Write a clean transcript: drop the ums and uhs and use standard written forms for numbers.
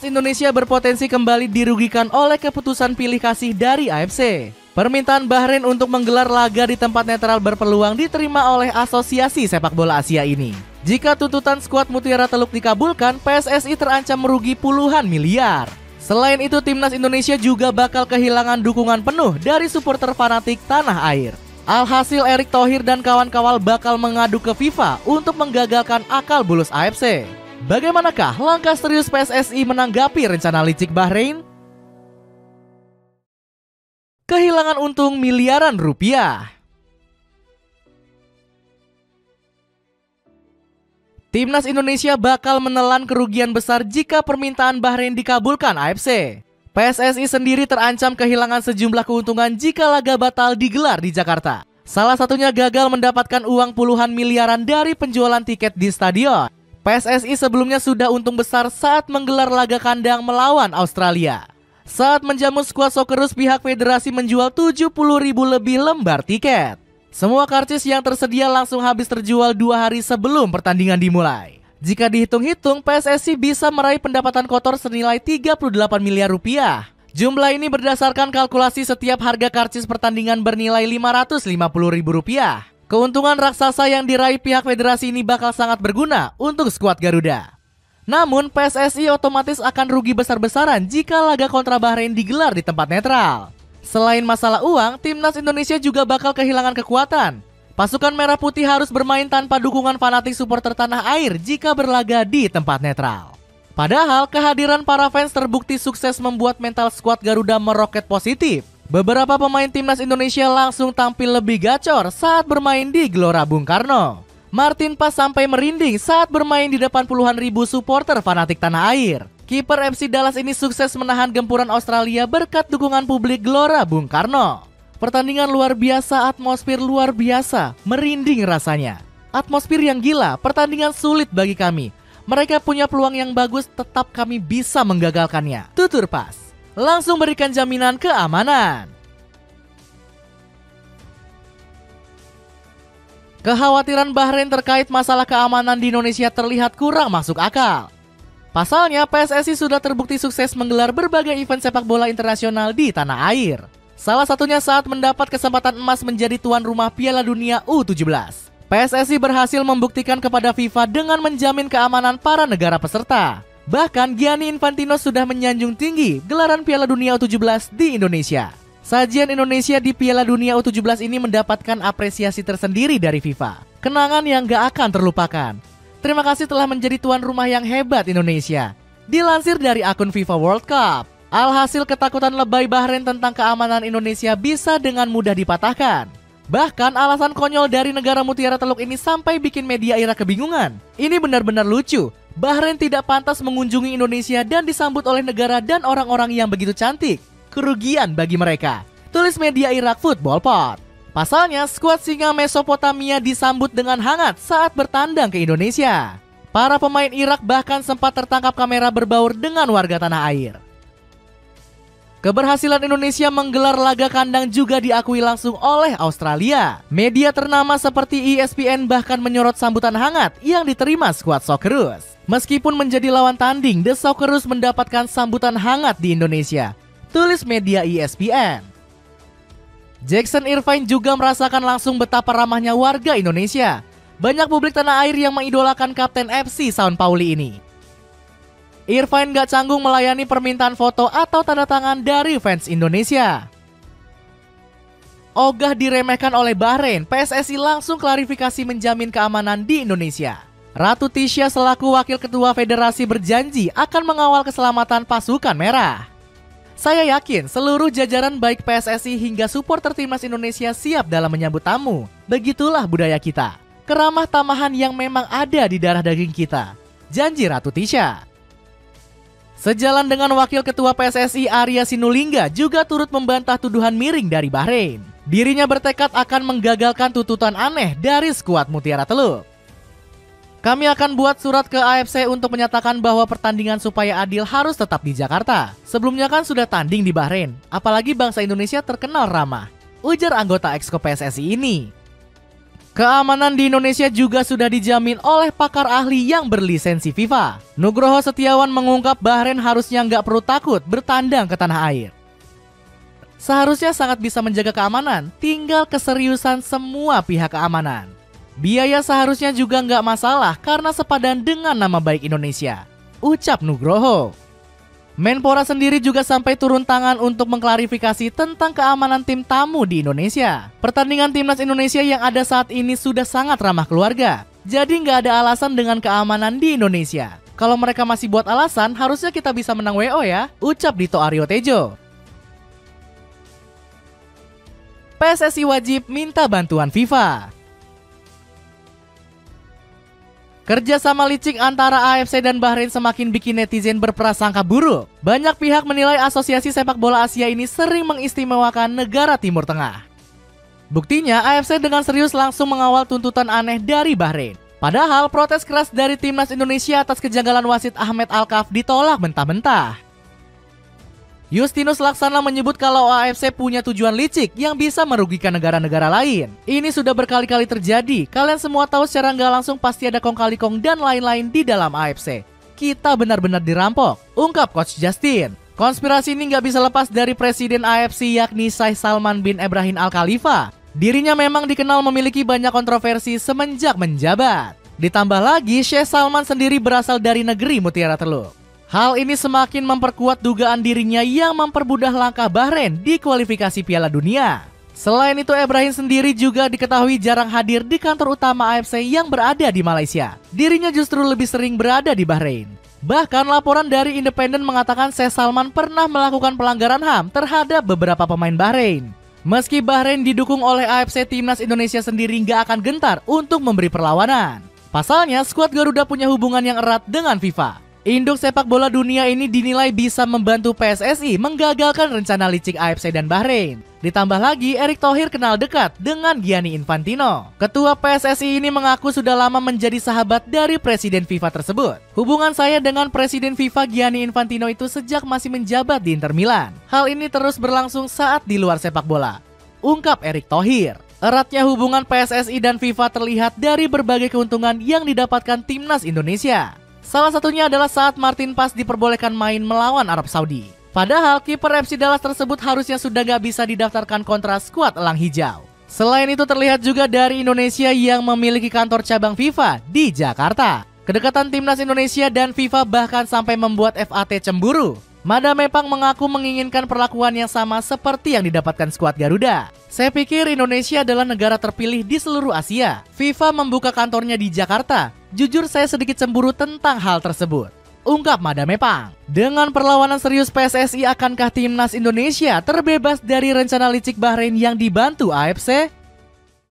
Timnas Indonesia berpotensi kembali dirugikan oleh keputusan pilih kasih dari AFC. Permintaan Bahrain untuk menggelar laga di tempat netral berpeluang diterima oleh Asosiasi Sepak Bola Asia ini. Jika tuntutan skuad Mutiara Teluk dikabulkan, PSSI terancam merugi puluhan miliar. Selain itu, Timnas Indonesia juga bakal kehilangan dukungan penuh dari supporter fanatik tanah air. Alhasil Erick Thohir dan kawan-kawan bakal mengadu ke FIFA untuk menggagalkan akal bulus AFC. Bagaimanakah langkah serius PSSI menanggapi rencana licik Bahrain? Kehilangan untung miliaran rupiah. Timnas Indonesia bakal menelan kerugian besar jika permintaan Bahrain dikabulkan AFC. PSSI sendiri terancam kehilangan sejumlah keuntungan jika laga batal digelar di Jakarta. Salah satunya gagal mendapatkan uang puluhan miliaran dari penjualan tiket di stadion. PSSI sebelumnya sudah untung besar saat menggelar laga kandang melawan Australia. Saat menjamu skuad Socceroos, pihak federasi menjual 70.000 lebih lembar tiket. Semua karcis yang tersedia langsung habis terjual 2 hari sebelum pertandingan dimulai. Jika dihitung-hitung, PSSI bisa meraih pendapatan kotor senilai 38 miliar rupiah. Jumlah ini berdasarkan kalkulasi setiap harga karcis pertandingan bernilai 550.000 rupiah. Keuntungan raksasa yang diraih pihak federasi ini bakal sangat berguna untuk skuad Garuda. Namun PSSI otomatis akan rugi besar-besaran jika laga kontra Bahrain digelar di tempat netral. Selain masalah uang, Timnas Indonesia juga bakal kehilangan kekuatan. Pasukan Merah Putih harus bermain tanpa dukungan fanatik supporter tanah air jika berlaga di tempat netral. Padahal kehadiran para fans terbukti sukses membuat mental skuad Garuda meroket positif. Beberapa pemain Timnas Indonesia langsung tampil lebih gacor saat bermain di Gelora Bung Karno. Martin Paes sampai merinding saat bermain di depan puluhan ribu supporter fanatik tanah air. Kiper FC Dallas ini sukses menahan gempuran Australia berkat dukungan publik Gelora Bung Karno. Pertandingan luar biasa, atmosfer luar biasa, merinding rasanya. Atmosfer yang gila, pertandingan sulit bagi kami. Mereka punya peluang yang bagus, tetap kami bisa menggagalkannya, tutur Paes. Langsung berikan jaminan keamanan. Kekhawatiran Bahrain terkait masalah keamanan di Indonesia terlihat kurang masuk akal. Pasalnya, PSSI sudah terbukti sukses menggelar berbagai event sepak bola internasional di tanah air. Salah satunya saat mendapat kesempatan emas menjadi tuan rumah Piala Dunia U17. PSSI berhasil membuktikan kepada FIFA dengan menjamin keamanan para negara peserta. Bahkan Gianni Infantino sudah menyanjung tinggi gelaran Piala Dunia U17 di Indonesia. Sajian Indonesia di Piala Dunia U17 ini mendapatkan apresiasi tersendiri dari FIFA. Kenangan yang gak akan terlupakan. Terima kasih telah menjadi tuan rumah yang hebat Indonesia. Dilansir dari akun FIFA World Cup. Alhasil ketakutan lebay Bahrain tentang keamanan Indonesia bisa dengan mudah dipatahkan. Bahkan alasan konyol dari negara Mutiara Teluk ini sampai bikin media Irak kebingungan. Ini benar-benar lucu. Bahrain tidak pantas mengunjungi Indonesia dan disambut oleh negara dan orang-orang yang begitu cantik. Kerugian bagi mereka, tulis media Irak Football Pod. Pasalnya, skuad singa Mesopotamia disambut dengan hangat saat bertandang ke Indonesia. Para pemain Irak bahkan sempat tertangkap kamera berbaur dengan warga tanah air. Keberhasilan Indonesia menggelar laga kandang juga diakui langsung oleh Australia. Media ternama seperti ESPN bahkan menyorot sambutan hangat yang diterima skuad Socceroos. Meskipun menjadi lawan tanding, The Socceroos mendapatkan sambutan hangat di Indonesia, tulis media ESPN. Jackson Irvine juga merasakan langsung betapa ramahnya warga Indonesia. Banyak publik tanah air yang mengidolakan Kapten FC Sampaoli ini. Irvine gak canggung melayani permintaan foto atau tanda tangan dari fans Indonesia. Ogah diremehkan oleh Bahrain, PSSI langsung klarifikasi menjamin keamanan di Indonesia. Ratu Tisha selaku wakil ketua federasi berjanji akan mengawal keselamatan pasukan merah. Saya yakin seluruh jajaran baik PSSI hingga supporter timnas Indonesia siap dalam menyambut tamu. Begitulah budaya kita. Keramah tamahan yang memang ada di darah daging kita. Janji Ratu Tisha. Sejalan dengan wakil ketua PSSI Arya Sinulinga juga turut membantah tuduhan miring dari Bahrain. Dirinya bertekad akan menggagalkan tuntutan aneh dari skuad Mutiara Teluk. Kami akan buat surat ke AFC untuk menyatakan bahwa pertandingan supaya adil harus tetap di Jakarta. Sebelumnya kan sudah tanding di Bahrain, apalagi bangsa Indonesia terkenal ramah, ujar anggota Exco PSSI ini. Keamanan di Indonesia juga sudah dijamin oleh pakar ahli yang berlisensi FIFA. Nugroho Setiawan mengungkap Bahrain harusnya nggak perlu takut bertandang ke tanah air. Seharusnya sangat bisa menjaga keamanan, tinggal keseriusan semua pihak keamanan. Biaya seharusnya juga nggak masalah karena sepadan dengan nama baik Indonesia, ucap Nugroho. Menpora sendiri juga sampai turun tangan untuk mengklarifikasi tentang keamanan tim tamu di Indonesia. Pertandingan timnas Indonesia yang ada saat ini sudah sangat ramah keluarga, jadi nggak ada alasan dengan keamanan di Indonesia. Kalau mereka masih buat alasan, harusnya kita bisa menang WO ya, ucap Dito Aryo Tejo. PSSI wajib minta bantuan FIFA. Kerjasama licik antara AFC dan Bahrain semakin bikin netizen berprasangka buruk. Banyak pihak menilai Asosiasi Sepak Bola Asia ini sering mengistimewakan negara Timur Tengah. Buktinya, AFC dengan serius langsung mengawal tuntutan aneh dari Bahrain. Padahal protes keras dari timnas Indonesia atas kejanggalan wasit Ahmed Alkaf ditolak mentah-mentah. Justinus Laksana menyebut kalau AFC punya tujuan licik yang bisa merugikan negara-negara lain. Ini sudah berkali-kali terjadi. Kalian semua tahu secara nggak langsung pasti ada kong kali kong dan lain-lain di dalam AFC. Kita benar-benar dirampok, ungkap Coach Justin. Konspirasi ini nggak bisa lepas dari Presiden AFC yakni Syekh Salman bin Ibrahim Al Khalifa. Dirinya memang dikenal memiliki banyak kontroversi semenjak menjabat. Ditambah lagi, Syekh Salman sendiri berasal dari negeri Mutiara Teluk. Hal ini semakin memperkuat dugaan dirinya yang mempermudah langkah Bahrain di kualifikasi Piala Dunia. Selain itu, Ibrahim sendiri juga diketahui jarang hadir di kantor utama AFC yang berada di Malaysia. Dirinya justru lebih sering berada di Bahrain. Bahkan laporan dari Independen mengatakan Syekh Salman pernah melakukan pelanggaran HAM terhadap beberapa pemain Bahrain. Meski Bahrain didukung oleh AFC, timnas Indonesia sendiri nggak akan gentar untuk memberi perlawanan. Pasalnya, skuad Garuda punya hubungan yang erat dengan FIFA. Induk sepak bola dunia ini dinilai bisa membantu PSSI menggagalkan rencana licik AFC dan Bahrain. Ditambah lagi, Erick Thohir kenal dekat dengan Gianni Infantino. Ketua PSSI ini mengaku sudah lama menjadi sahabat dari Presiden FIFA tersebut. Hubungan saya dengan Presiden FIFA Gianni Infantino itu sejak masih menjabat di Inter Milan. Hal ini terus berlangsung saat di luar sepak bola, ungkap Erick Thohir. Eratnya hubungan PSSI dan FIFA terlihat dari berbagai keuntungan yang didapatkan timnas Indonesia. Salah satunya adalah saat Martin Paes diperbolehkan main melawan Arab Saudi. Padahal kiper FC Dallas tersebut harusnya sudah gak bisa didaftarkan kontra skuad Elang Hijau. Selain itu terlihat juga dari Indonesia yang memiliki kantor cabang FIFA di Jakarta. Kedekatan timnas Indonesia dan FIFA bahkan sampai membuat FAT cemburu. Mada Mepang mengaku menginginkan perlakuan yang sama seperti yang didapatkan skuad Garuda. Saya pikir Indonesia adalah negara terpilih di seluruh Asia. FIFA membuka kantornya di Jakarta. Jujur saya sedikit cemburu tentang hal tersebut, ungkap Mada Mepang. Dengan perlawanan serius PSSI, akankah timnas Indonesia terbebas dari rencana licik Bahrain yang dibantu AFC?